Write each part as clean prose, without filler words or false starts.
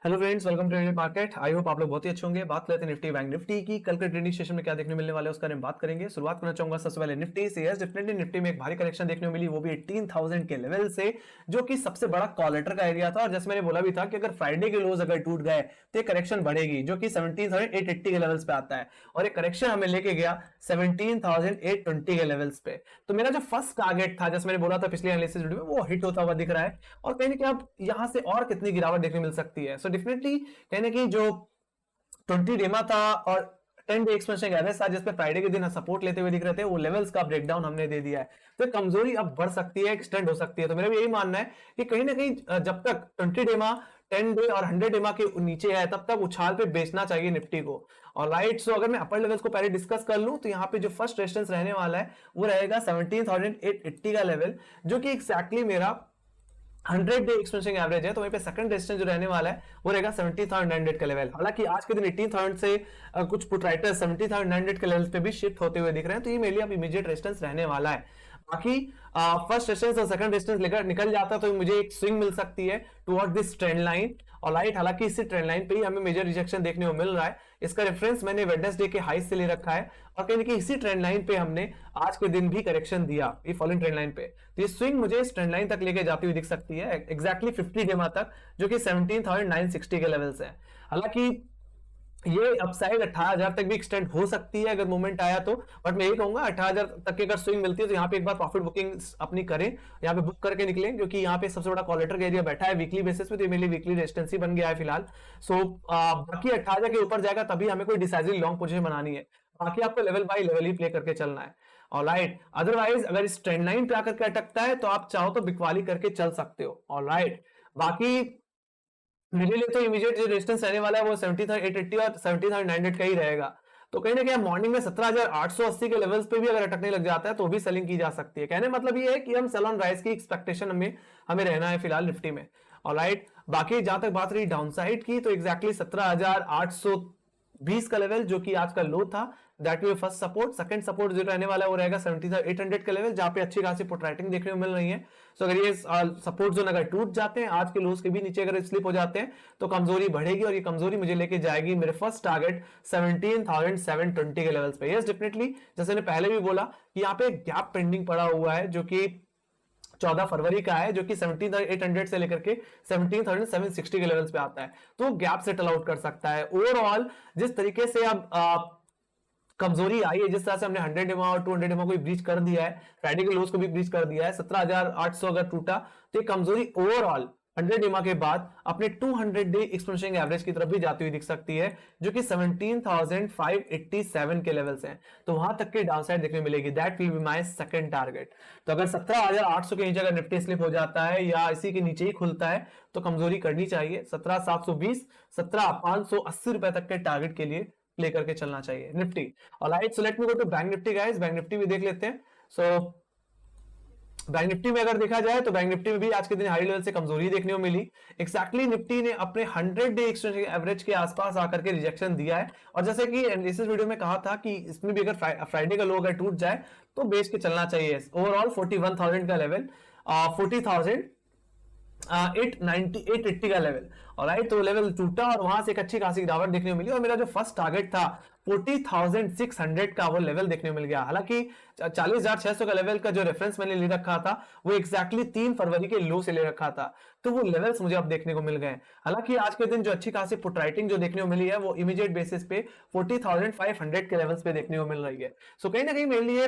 Hello friends, welcome to Indian market. I hope आप लोग बहुत ही अच्छे होंगे। बात करते हैं निफ्टी बैंक निफ्टी की। कल के ट्रेडिंग सेशन में क्या देखने मिलने वाले है उसका हम बात करेंगे। शुरुआत करना चाहूंगा सबसे पहले निफ्टी से। यस, डेफिनेटली निफ्टी में एक भारी करेक्शन देखने को मिली, वो भी 18,000 के लेवल से, जो कि सबसे बड़ा कॉलेटर का एरिया था। और जैसे मैंने बोला भी था कि अगर फ्राइडे के लोज अगर टूट गए तो करेक्शन बढ़ेगी, जो कि 17,880 के लेवल्स पे आता है। और एक करेक्शन हमें लेके गया 17,820 के लेवल्स पे। तो मेरा जो फर्स्ट टारगेट था, जैसे मैंने बोला था पिछले एनालिसिस वीडियो में, वो हिट होता हुआ दिख रहा है। और कहीं ना कहीं अब यहां से और कितनी गिरावट देखने मिल सकती है। सो डेफिनेटली कहने की जो 20 डेमा था और 10 डे एक्सपेंशन एवरेज था, जिसपे फ्राइडे के दिन सपोर्ट लेते हुए दिख रहे थे, वो लेवल्स का ब्रेकडाउन हमने दे दिया है। तो कमजोरी अब बढ़ सकती है, एक्सटेंड हो सकती है। तो मेरा भी यही मानना है कि कहीं ना कहीं जब तक 20 डेमा 10 डे और 100 डेमा के नीचे है, तब तक उछाल पे बेचना चाहिए निफ्टी को। और राइट, सो अगर मैं अपर लेवल्स को पहले डिस्कस कर लूं तो यहाँ पे जो फर्स्ट रेजिस्टेंस रहने वाला है वो रहेगा 17,880 का लेवल, जो कि एक्जैक्टली मेरा 100 डे एक्सपेंशन एवरेज है। तो वहीं पे सेकंड रेजिस्टेंस जो रहने वाला है वो रहेगा 17,900 का लेवल। हालांकि आज के दिन 18,000 से कुछ पुट राइटर्स 17,900 के लेवल पे भी शिफ्ट होते हुए दिख रहे हैं। तो ये मेरे लिए अब इमीडिएट रेजिस्टेंस रहने वाला है। बाकी फर्स्ट रेजिस्टेंस और सेकंड रेजिस्टेंस लेकर निकल जाता तो मुझे एक स्विंग मिल सकती है टुवर्ड दिस ट्रेंड लाइन। और लाइट, हालांकि इसी ट्रेंड लाइन पे ही हमें मेजर रिजेक्शन देखने को मिल रहा है। इसका रेफरेंस मैंने वेडनेसडे के हाई से ले रखा है और कहीं ना कहीं इसी ट्रेंड लाइन पे हमने आज के दिन भी करेक्शन दिया, ये फॉलोइंग ट्रेंड लाइन पे। तो ये स्विंग मुझे इस ट्रेंड लाइन तक लेके जाती हुई दिख सकती है, एक्जैक्टली 50 डेमा तक, जो कि 17,960 के लेवल्स है। हालांकि ये अपसाइड 18,000 तक भी एक्सटेंड हो सकती है अगर मूवमेंट आया तो। बट मैं यही कहूंगा 18,000 तक की अगर स्विंग मिलती है तो यहाँ पे एक बार प्रॉफिट बुकिंग अपनी करें, यहाँ पे बुक करके निकलें, क्योंकि यहाँ पे सबसे बड़ा कॉलेटर का एरिया बैठा है वीकली बेसिस पे। तो मेरे लिए वीकली रेजिस्टेंस ही बन गया है फिलहाल। सो बाकी 18,000 के ऊपर जाएगा तभी हमें कोई डिसाइसिव लॉन्ग पोजीशन बनानी है। बाकी आपको level by level he play करके चलना है। ऑलराइट, अदरवाइज अगर इस ट्रेंड लाइन पे आकर के अटकता है तो आप चाहो तो बिकवाली करके चल सकते हो। ऑलराइट, बाकी मेरे लिए तो इमीडिएट जो रेजिस्टेंस रहने वाला है वो 17,880 और 17,900 का ही रहेगा। तो कहीं ना कहीं मॉर्निंग में 17,880 के लेवल्स पे भी अगर अटकने लग जाता है तो भी सेलिंग की जा सकती है। कहने मतलब ये है कि हम सेल ऑन राइज की एक्सपेक्टेशन हमें रहना है फिलहाल निफ्टी में। ऑलराइट, बाकी जहां तक बात रही डाउनसाइड की, तो एग्जैक्टली 17,820 का लेवल, जो कि आज का लो था, that will first support. Second support जो रहने वाला है वो रहेगा 17,800 का लेवल, जहां पे अच्छी खासी पुट राइटिंग देखने को मिल रही है। सो अगर ये सपोर्ट जोन अगर टूट जाते हैं, आज के लोस के भी नीचे अगर स्लिप हो जाते हैं, तो कमजोरी बढ़ेगी और ये कमजोरी मुझे लेके जाएगी मेरे फर्स्ट टारगेट 17,720 के लेवल्स पे। यस डेफिनेटली, जैसे मैंने पहले भी बोला कि यहाँ पे गैप पेंडिंग पड़ा हुआ है, जो कि 14 फरवरी का है, जो कि 17,800 से लेकर के 17,760 के लेवल्स पे आता है। तो गैप सेटल आउट कर सकता है। ओवरऑल जिस तरीके से अब कमजोरी आई है, जिस तरह से हमने 100 डेमा और 200 डेमा को ब्रीच कर दिया है, फ्राइडे के लोस को भी ब्रीच कर दिया है, 17,800 अगर टूटा तो ये कमजोरी ओवरऑल 100 डेमा के बाद अपने 200 डे एक्सपोनेंशियल एवरेज की तरफ भी जाती हुई दिख सकती है, जो कि 17,587 के लेवल्स हैं। तो वहां तक की डाउनसाइड देखने मिलेगी। That will be my second target. तो अगर 17,800 के नीचे अगर निफ्टी स्लिप हो जाता है या इसी के नीचे ही खुलता है तो कमजोरी करनी चाहिए। 17,720 17,580 रुपए तक के टारगेट के लिए प्ले करके चलना चाहिए Nifty. Alright, so let me go to bank Nifty guys. Bank Nifty भी देख लेते हैं। सो बैंक निफ्टी में अगर देखा जाए तो बैंक निफ्टी में भी आज के दिन हाई लेवल से कमजोरी देखने को मिली। एक्जैक्टली निफ्टी ने अपने 100 डे एक्सचेंज एवरेज के आसपास आकर के रिजेक्शन दिया है। और जैसे कि एनालिसिस वीडियो में कहा था कि इसमें भी अगर फ्राइडे का लो अगर टूट जाए तो बेच के चलना चाहिए। ओवरऑल 41,000 का लेवल, 40,880 का लेवल। ऑलराइट, तो लेवल टूटा और वहां से एक अच्छी खासी गिरावट देखने को मिली और मेरा जो फर्स्ट टारगेट था 40,600 का वो लेवल देखने को मिल गया। हालांकि 40,600 का लेवल का जो रेफरेंस मैंने ले रखा था वो एक्जैक्टली 3 फरवरी के लो से ले रखा था, तो वो लेवल्स मुझे अब देखने को मिल गए। हालांकि आज के दिन जो अच्छी खासी पुट राइटिंग जो देखने को मिली है वो इमीडिएट बेसिस पे 40,500 के लेवल्स पे देखने को मिल रही है। सो कहीं ना कहीं मेरे लिए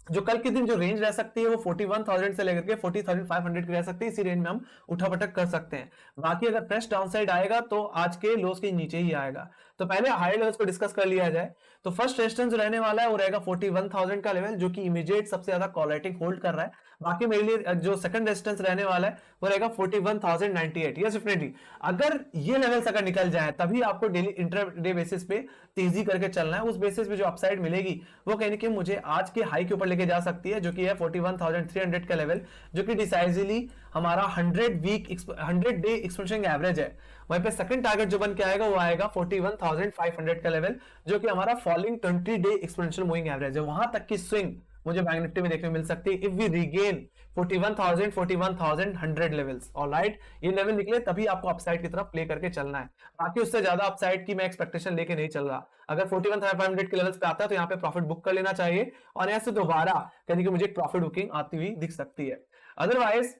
जो कल के दिन जो रेंज रह सकती है वो 41,000 से लेकर के 40,500 की रह सकती है। इसी रेंज में हम उठापटक कर सकते हैं। बाकी अगर फ्रेश डाउनसाइड आएगा तो आज के लोस के नीचे ही आएगा। तो पहले हाई लेवल्स को डिस्कस कर लिया जाए तो फर्स्ट रेजिस्टेंस जो रहने वाला है वो रहेगा 41,000 का लेवल, जो कि इमीडिएट सबसे ज्यादा कॉल राइटिंग होल्ड कर रहा है। बाकी मेरे लिए जो सेकंड रेजिस्टेंस रहने वाला है वो रहेगा 41,098। यस डेफिनेटली, अगर ये लेवल्स अगर निकल जाए तभी आपको डेली इंटरडे बेसिस पे तेजी करके चलना है। उस बेसिस पे जो अपसाइड मिलेगी वो कहने की मुझे आज के हाई के ऊपर लेके जा सकती है, जो कि है 41,300 का लेवल, जो कि डिसाइसिवली हमारा 100 डे एक्सपेंशन एवरेज है। वहीं पे सेकंड टारगेट जो बन के आएगा वो आएगा 41,500 का लेवल, जो कि हमारा following 20 day exponential moving average है। वहां तक की स्विंग मुझे बैंक निफ्टी में देखने को मिल सकती है if we regain 41,000 41,100 levels. Alright, ये लेवल निकले तभी आपको अपसाइड की तरफ प्ले करके चलना है, बाकी उससे ज्यादा अपसाइड की मैं एक्सपेक्टेशन लेके नहीं चल रहा। अगर 41,500 के लेवल्स पे आता है तो यहाँ पे प्रॉफिट बुक कर लेना चाहिए और ऐसे दोबारा कहीं कि मुझे एक प्रॉफिट बुकिंग आती हुई दिख सकती है। अदरवाइज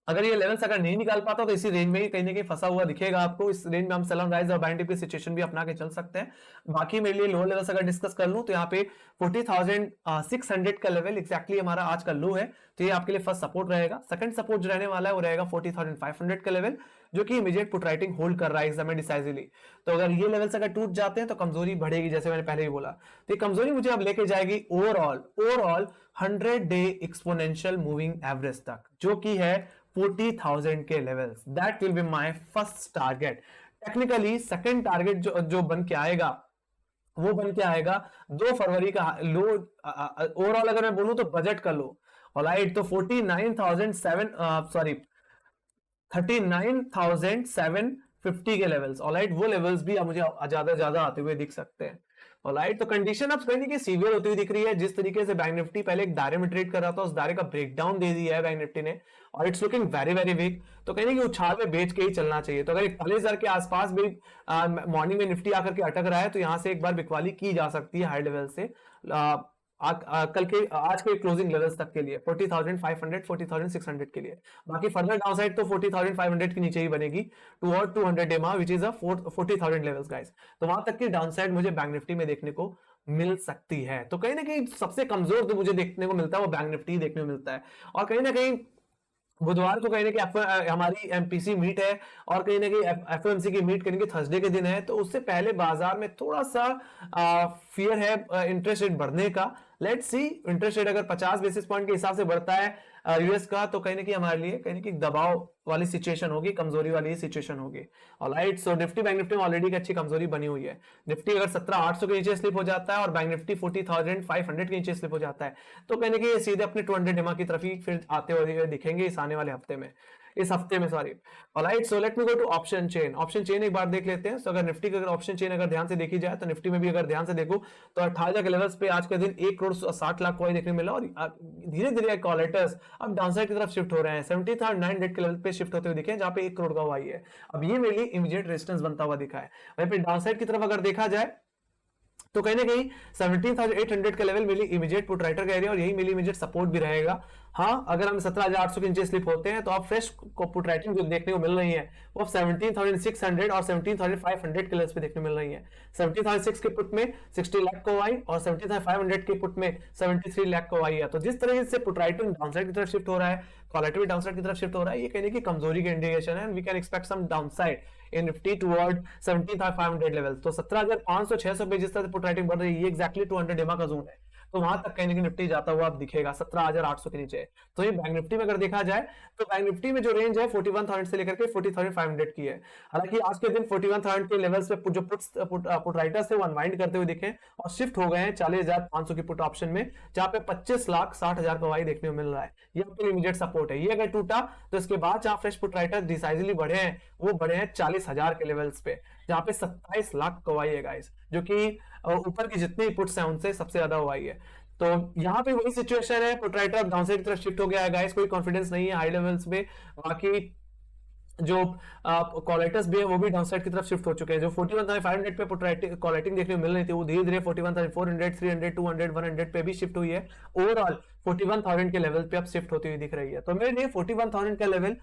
अगर ये लेवल्स अगर नहीं निकाल पाता तो इसी रेंज में ही कहीं ना कहीं फंसा हुआ दिखेगा आपको। इस रेंज में हम सेल ऑन राइज और बाय डिप की सिचुएशन भी अपना के चल सकते हैं। बाकी मेरे लिए लोअर लेवल्स अगर डिस्कस कर लूं तो यहाँ पे 40,600 का लेवल एक्जैक्टली हमारा आज का लो है, तो ये आपके लिए फर्स्ट सपोर्ट रहेगा। सेकंड सपोर्ट जो रहने वाला है वो रहेगा 40,500 का लेवल, जो कि इमीडिएट पुट राइटिंग होल्ड कर रहा है एकदम डिसाइसिवली। तो अगर ये लेवल्स अगर टूट जाते हैं तो कमजोरी बढ़ेगी, जैसे मैंने पहले ही बोला। तो ये कमजोरी मुझे अब लेके जाएगी overall 100 day exponential moving average तक, जो कि है 40,000 के levels. That will be my first target. Technically second target जो बन के आएगा वो बन के आएगा 2 फरवरी का लो। ओवरऑल अगर मैं बोलूं तो बजट का लो। ऑलराइट, तो 39,750 के लेवल्स। ऑलराइट, वो लेवल्स भी मुझे ज्यादा आते हुए दिख सकते हैं। ऑलराइट, तो कंडीशन अब कहने की सीवियर होती हुई दिख रही है। जिस तरीके से बैंक निफ्टी पहले एक दायरे में ट्रेड कर रहा था, उस दायरे का ब्रेकडाउन दे दिया है बैंक निफ्टी ने और it's looking very very weak. तो कहने की उछाल में बेच के ही चलना चाहिए। तो अगर 41,000 के आसपास भी मॉर्निंग में निफ्टी आकर के अटक रहा है तो यहां से एक बार बिकवाली की जा सकती है हाई लेवल से कल के आज के क्लोजिंग लेवल्स तक के लिए 40,500 40,600 के लिए। बाकी फर्दर डाउनसाइड तो 40,500 के नीचे ही बनेगी टुवर्ड 200 डेमा which is a 40,000 levels guys. तो वहां तक की डाउनसाइड मुझे बैंक निफ्टी में देखने को मिल सकती है। तो कहीं ना कहीं सबसे कमजोर जो मुझे देखने को मिलता है वो बैंक निफ्टी देखने को मिलता है। और कहीं ना कहीं बुधवार को कहीं ना कहीं हमारी एमपीसी मीट है और कहीं ना कहीं एफओएमसी की मीट कहीं थर्सडे के दिन है, तो उससे पहले बाजार में थोड़ा सा फियर है इंटरेस्ट रेट बढ़ने का। लेट्स सी, इंटरेस्ट रेट अगर 50 बेसिस पॉइंट के हिसाब से बढ़ता है यूएस का, तो कहीं ना कहीं हमारे लिए कहीं ना कहीं दबाव वाली सिचुएशन होगी, कमजोरी वाली सिचुएशन होगी। ऑलराइट, सो निफ्टी बैंक निफ्टी में ऑलरेडी अच्छी कमजोरी बनी हुई है। निफ्टी अगर 17,800 के नीचे स्लिप हो जाता है और बैंक निफ्टी 40,500 के नीचे स्लिप हो जाता है तो कहने की ये सीधे अपने 200 डेमा की तरफ ही फिर आते हुए दिखेंगे इस आने वाले हफ्ते में, इस हफ्ते में sorry. Alright, so let me go to option chain. Option chain एक बार देख लेते हैं। तो अगर निफ्टी की अगर ऑप्शन चेन अगर ध्यान से देखी जाए तो निफ्टी में भी अगर ध्यान से देखो तो 18,000 के लेवल्स पे आज के दिन 1,60,00,000 कॉइन देखने मिला और धीरे धीरे कॉलेटर्स अब डाउनसाइड की तरफ शिफ्ट हो रहे हैं। 70,900 के लेवल पे शिफ्ट होते हुए दिखे जहां पे 1 करोड़ का हुआ है। अब ये मेरे लिए इमीडिएट रेजिस्टेंस बनता हुआ दिखा है। वहीं पे डाउनसाइड की तरफ अगर देखा जाए तो कहीं ना कहीं 17,800 का लेवल मेरी इमीडिएट पुट राइटर का एरिया और यही मेरी इमीडिएट सपोर्ट भी रहेगा। हाँ, अगर हम 17,800 के नीचे स्लिप होते हैं तो आप फ्रेश को पुट राइटिंग जो देखने को मिल रही है वो 17,600 और 17,500 के लेवल पे देखने मिल रही है। 17,600 के पुट में 60 लाख को आई और 17,500 के पुट में 73 लाख को आई है। तो जिस तरह से पुट राइटिंग डाउनसाइड की तरफ शिफ्ट हो रहा है, कॉलेटिव डाउनसाइड की तरफ शिफ्ट हो रहा है, ये कहने की कमजोरी का इंडिकेशन है। We can expect some downside in Nifty toward 17,500 level. तो 17,500 600 पे जिस तरह से पुट राइटिंग बढ़ रही है, ये एक्जैक्टली 200 डेमा का जोन है। तो वहां तक कहीं ना कहीं निफ्टी जाता हुआ अब दिखेगा 17,800 के नीचे। तो ये बैंक निफ्टी में अगर देखा जाए तो बैंक निफ्टी में जो रेंज है 41,000 से लेकर के 40,500 की है। हालांकि आज के दिन 41,000 के लेवल्स पे जो पुट राइटर्स थे वो अनवाइंड करते हुए दिखे और शिफ्ट हो गए हैं 40,500 की पुट ऑप्शन में, जहां पे 25,60,000 का वाई देखने को मिल रहा है। ये आपके इमीडिएट सपोर्ट है। ये अगर टूटा तो इसके बाद जहां फ्रेश पुट राइटर्स डिसाइसिवली बढ़े हैं वो बढ़े हैं 40,000 के लेवल्स पे, जहां पे 27 लाख कवाई है गाइस, जो कि ऊपर की जितनी पुट्स हैं उनसे सबसे ज्यादा हुआ है। तो यहाँ पे वही सिचुएशन है, पुट राइटर डाउनसाइड की तरफ शिफ्ट हो गया है गाइस, कोई कॉन्फिडेंस नहीं है हाई लेवल्स में। बाकी जो कॉलेटर्स भी है वो भी डाउनसाइड की तरफ शिफ्ट हो चुके हैं। जो 41,500 पे पुट राइटिंग कॉलेटिंग देखने को मिल रही थी वो धीरे धीरे 41,400 300 200 100 पे भी शिफ्ट हुई है। ओवरऑल 41,000 के लेवल पे अब शिफ्ट होती हुई दिख रही है। तो मेरे लिए 41,000 का लेवल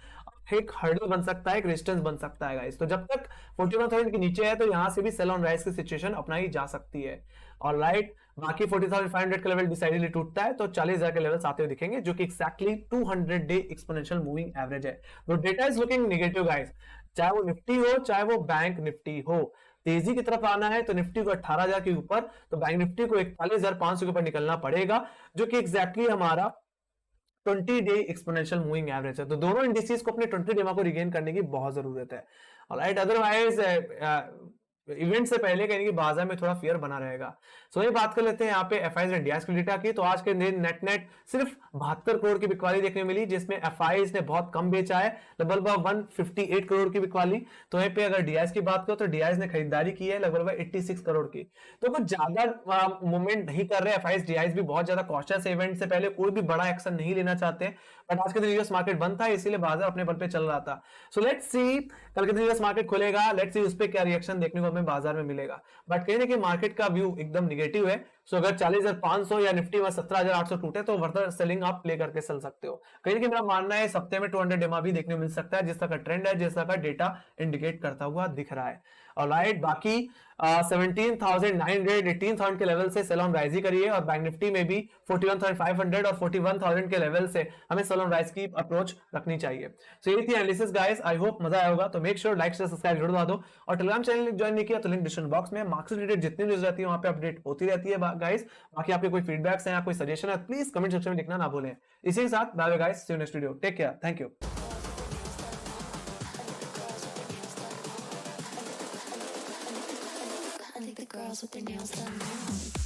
एक हर्डल बन सकता है, एक रेजिस्टेंस बन सकता है गाइस। तो जब तक 41,000 के नीचे है तो यहां से भी सेल ऑन राइज की सिचुएशन अपनाई जा सकती है। ऑलराइट, बाकी 40,500 का लेवल डिसाइडली टूटता है तो 40,000 के लेवल्स आते हुए दिखेंगे, जो कि exactly 200 day exponential moving average है। तो data is looking negative guys, चाहे वो निफ्टी हो चाहे वो बैंक निफ्टी हो। तेजी की तरफ आना है तो निफ्टी को 18,000 के ऊपर, तो बैंक निफ्टी को 41,500 के ऊपर निकलना पड़ेगा, जो कि एक्जैक्टली हमारा 20 डे एक्सपोनेंशियल मूविंग एवरेज है। तो दोनों इंडिसेस को अपने 20 डेमा को रिगेन करने की बहुत जरूरत है। ऑलराइट, अदरवाइज इवेंट से पहले कहीं कि बाजार में थोड़ा फियर बना रहेगा। सो ये बात कर लेते हैं यहाँ पे एफआईज एंड डीआईज की डेटा की। तो आज के दिन नेट सिर्फ 72 करोड़ की बिकवाली देखने को मिली, जिसमें एफआईज ने बहुत कम बेचा है, लगभग 158 करोड़ की बिकवाली। तो यहाँ पे अगर डीआईज की बात करो तो डीआईज ने खरीदारी की है लगभग 86 करोड़ की। तो कुछ ज्यादा मूवमेंट नहीं कर रहे एफआईज डीआईज भी, बहुत ज्यादा कॉशियस इवेंट से पहले कोई भी बड़ा एक्शन नहीं लेना चाहते। बट आज के दिन यूएस मार्केट बंद था, इसीलिए बाजार अपने बल पे चल रहा था। सो लेट्स सी कल के दिन यूएस मार्केट खुलेगा, लेट्स सी उस पे क्या रिएक्शन देखने को हमें बाजार में मिलेगा। बट कहीं ना कहीं मार्केट का व्यू एकदम निगेटिव है। सो अगर 40,500 या निफ्टी में 17,800 टूटे तो वर्दर सेलिंग आप प्ले करके चल सकते हो। कहीं ना कहीं मेरा मानना है सप्ताह में 200 डेमा भी देखने को मिल सकता है, जिस तरह का ट्रेंड है, जिस तरह का डेटा इंडिकेट करता हुआ दिख रहा है। ऑलराइट, बाकी 17,900 18,000 के लेवल से सेल ऑन राइज ही करिए, और बैंक निफ्टी में भी 41,500 और 41,000 के लेवल से हमें सेल ऑन राइज की अप्रोच रखनी चाहिए। सो ये थी एनालिसिस गाइस, आई होप मजा आया होगा। तो make sure like share subscribe जरूर दबा दो, और टेलीग्राम चैनल ज्वाइन नहीं किया तो लिंक डिस्क्रिप्शन बॉक्स में, मार्केट रिलेटेड जितनी न्यूज रहती है वहां पे अपडेट होती रहती है गाइस। बाकी आपके कोई फीडबैक्स हैं या कोई सजेशन है, प्लीज कमेंट सेक्शन में लिखना ना भूलें। इसी के साथ bye bye guys, see you next video, take care, thank you. I think the girls with their nails done now.